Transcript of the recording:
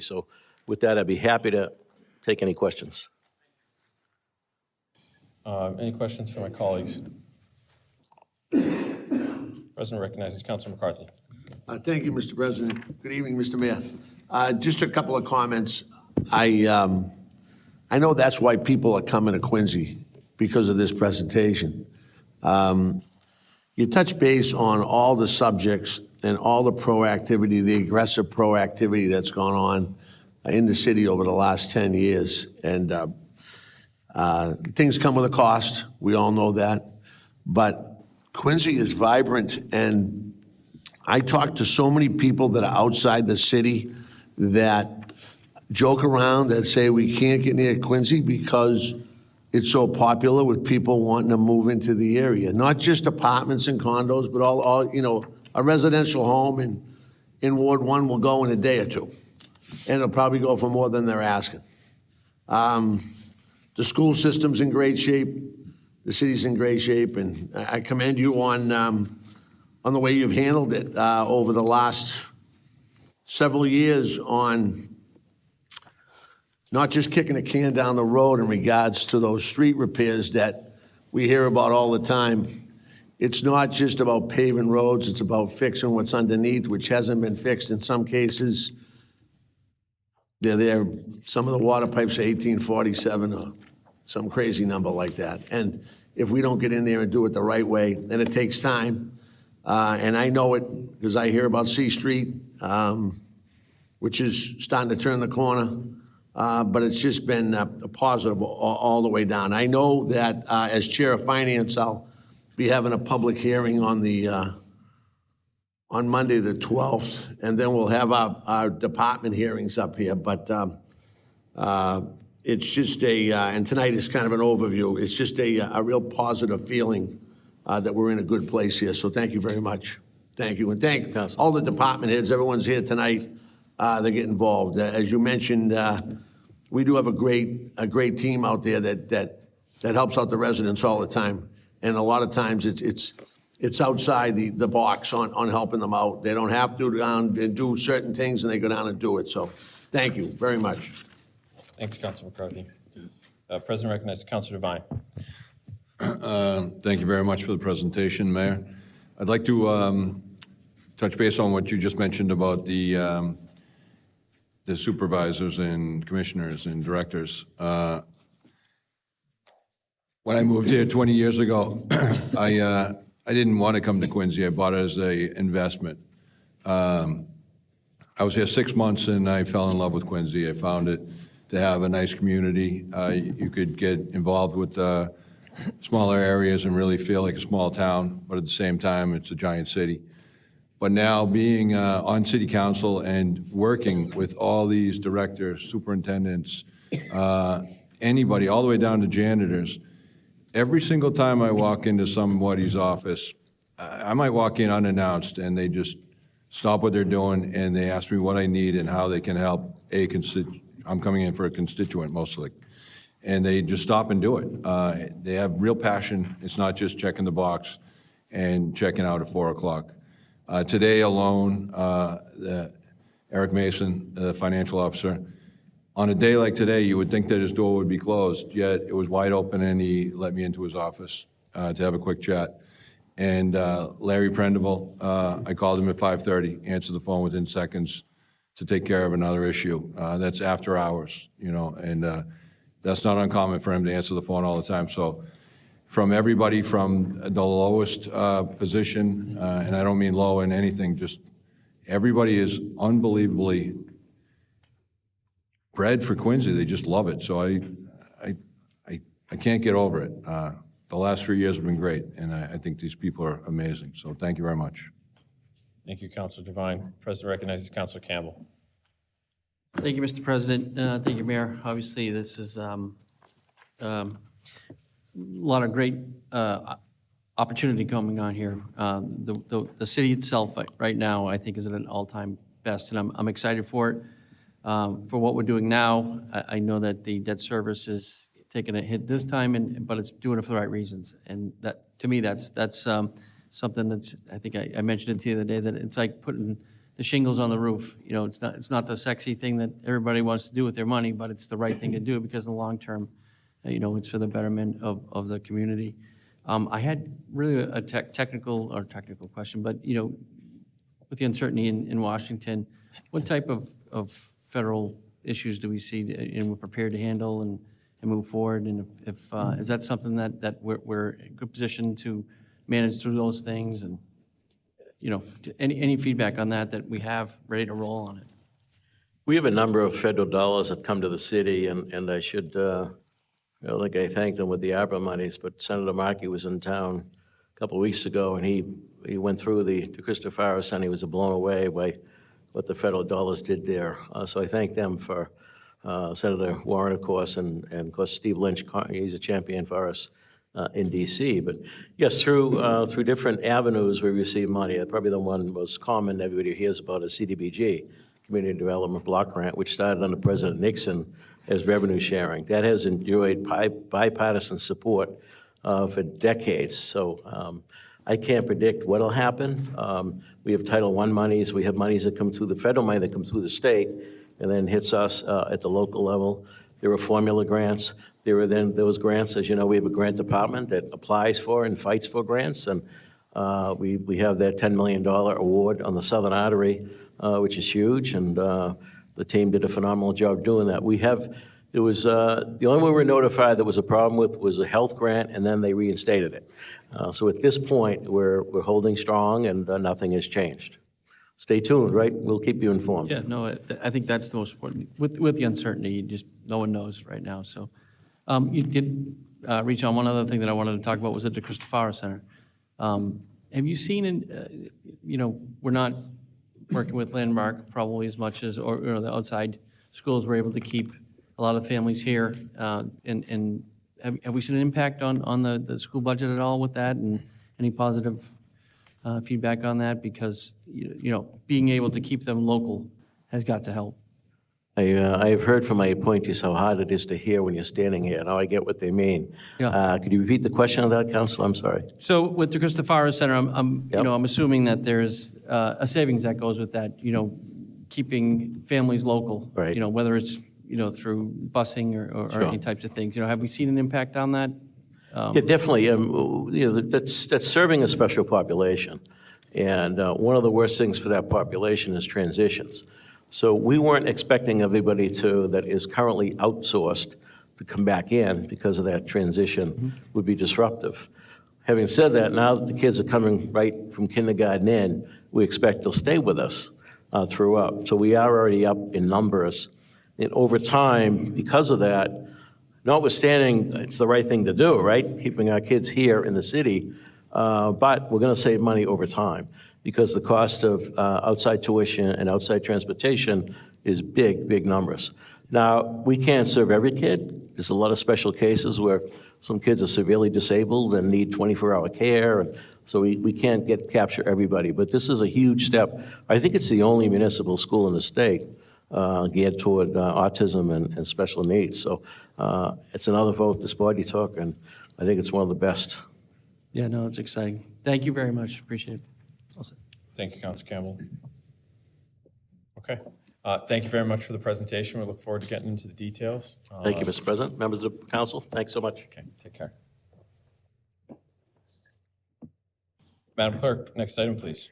So with that, I'd be happy to take any questions. Any questions from my colleagues? President recognizes Councilor McCarthy. Thank you, Mr. President. Good evening, Mr. Mayor. Just a couple of comments. I know that's why people are coming to Quincy, because of this presentation. You touch base on all the subjects and all the proactivity, the aggressive proactivity that's gone on in the city over the last 10 years. And things come with a cost. We all know that. But Quincy is vibrant, and I talk to so many people that are outside the city that joke around, that say we can't get near Quincy because it's so popular with people wanting to move into the area. Not just apartments and condos, but all you know, a residential home in Ward 1 will go in a day or two. And it'll probably go for more than they're asking. The school system's in great shape. The city's in great shape, and I commend you on the way you've handled it over the last several years on not just kicking a can down the road in regards to those street repairs that we hear about all the time. It's not just about paving roads, it's about fixing what's underneath, which hasn't been fixed in some cases. They're there, some of the water pipes are 1847 or some crazy number like that. And if we don't get in there and do it the right way, then it takes time. And I know it because I hear about C Street, which is starting to turn the corner. But it's just been a positive all the way down. I know that as Chair of Finance, I'll be having a public hearing on Monday the 12th, and then we'll have our department hearings up here. But it's just and tonight is kind of an overview. It's just a real positive feeling that we're in a good place here. So thank you very much. Thank you, and thank all the department heads. Everyone's here tonight. They get involved. As you mentioned, we do have a great team out there that helps out the residents all the time, and a lot of times it's outside the box on helping them out. They don't have to go down and do certain things, and they go down and do it. So, thank you very much. Thanks, Councilor McCarthy. President recognizes Councilor Devine. Thank you very much for the presentation, Mayor. I'd like to touch base on what you just mentioned about the supervisors and commissioners and directors. When I moved here 20 years ago, I didn't want to come to Quincy. I bought it as an investment. I was here 6 months and I fell in love with Quincy. I found it to have a nice community. You could get involved with smaller areas and really feel like a small town, but at the same time, it's a giant city. But now being on city council and working with all these directors, superintendents, anybody, all the way down to janitors, every single time I walk into somebody's office, I might walk in unannounced and they just stop what they're doing and they ask me what I need and how they can help I'm coming in for a constituent mostly. And they just stop and do it. They have real passion. It's not just checking the box and checking out at 4 o'clock. Today alone, Eric Mason, the financial officer, on a day like today, you would think that his door would be closed, yet it was wide open and he let me into his office to have a quick chat. And Larry Prendeville, I called him at 5:30, answered the phone within seconds to take care of another issue. That's after hours, you know, and that's not uncommon for him to answer the phone all the time. So from everybody from the lowest position, and I don't mean low in anything, just everybody is unbelievably bred for Quincy. They just love it. So I can't get over it. The last 3 years have been great, and I think these people are amazing. So thank you very much. Thank you, Councilor Devine. President recognizes Councilor Campbell. Thank you, Mr. President. Thank you, Mayor. Obviously, this is a lot of great opportunity coming on here. The city itself right now, I think, is at an all-time best, and I'm excited for it. For what we're doing now, I know that the debt service is taking a hit this time, but it's doing it for the right reasons. And that, to me, that's something that's, I think I mentioned it to you the other day, that it's like putting the shingles on the roof. You know, it's not the sexy thing that everybody wants to do with their money, but it's the right thing to do because in the long term, you know, it's for the betterment of the community. I had really a technical question, but, you know, with the uncertainty in Washington, what type of federal issues do we see and we're prepared to handle and move forward? And if is that something that we're in a good position to manage through those things? And, you know, any feedback on that we have ready to roll on it? We have a number of federal dollars that come to the city, and I should, I don't think I thanked them with the ARPA monies, but Senator Markey was in town a couple of weeks ago, and he went through the Christopher Center. He was blown away by what the federal dollars did there. So I thank them for Senator Warren, of course, and of course Steve Lynch. He's a champion for us in D.C. But yes, through different avenues we receive money. Probably the one most common everybody hears about is CDBG, Community Development Block Grant, which started under President Nixon as revenue sharing. That has enjoyed bipartisan support for decades. So I can't predict what'll happen. We have Title I monies. We have monies that come through the federal money that comes through the state and then hits us at the local level. There are formula grants. There are then those grants, as you know, we have a grant department that applies for and fights for grants. And we have that $10 million award on the Southern Artery, which is huge. And the team did a phenomenal job doing that. It was the only one we were notified that was a problem with was a health grant, and then they reinstated it. So at this point, we're holding strong, and nothing has changed. Stay tuned, right? We'll keep you informed. Yeah, no, I think that's the most important. With the uncertainty, no one knows right now. So you did reach on one other thing that I wanted to talk about was at the Christopher Center. Have you seen, you know, we're not working with Landmark probably as much as, or you know, the outside schools were able to keep a lot of families here. And have we seen an impact on the school budget at all with that, and any positive feedback on that? Because, you know, being able to keep them local has got to help. I've heard from my appointees how hard it is to hear when you're standing here. Now I get what they mean. Yeah. Could you repeat the question on that, Council? I'm sorry. So with the Christopher Center, I'm you know, I'm assuming that there's a savings that goes with that, you know, keeping families local. Right. You know, whether it's, you know, through busing or Sure. any types of things. You know, have we seen an impact on that? Yeah, definitely. You know, that's serving a special population. And one of the worst things for that population is transitions. So we weren't expecting everybody that is currently outsourced to come back in because of that transition would be disruptive. Having said that, now that the kids are coming right from kindergarten in, we expect they'll stay with us throughout. So we are already up in numbers. And over time, because of that, notwithstanding it's the right thing to do, right? Keeping our kids here in the city, but we're going to save money over time because the cost of outside tuition and outside transportation is big numbers. Now, we can't serve every kid. There's a lot of special cases where some kids are severely disabled and need 24-hour care, and so we can't capture everybody. But this is a huge step. I think it's the only municipal school in the state geared toward autism and special needs. So it's another vote this body took, and I think it's one of the best. Yeah, no, it's exciting. Thank you very much. Appreciate it. Thank you, Council Campbell. Okay. Thank you very much for the presentation. We look forward to getting into the details. Thank you, Mr. President, members of the council. Thanks so much. Okay, take care. Madam Clerk, next item, please.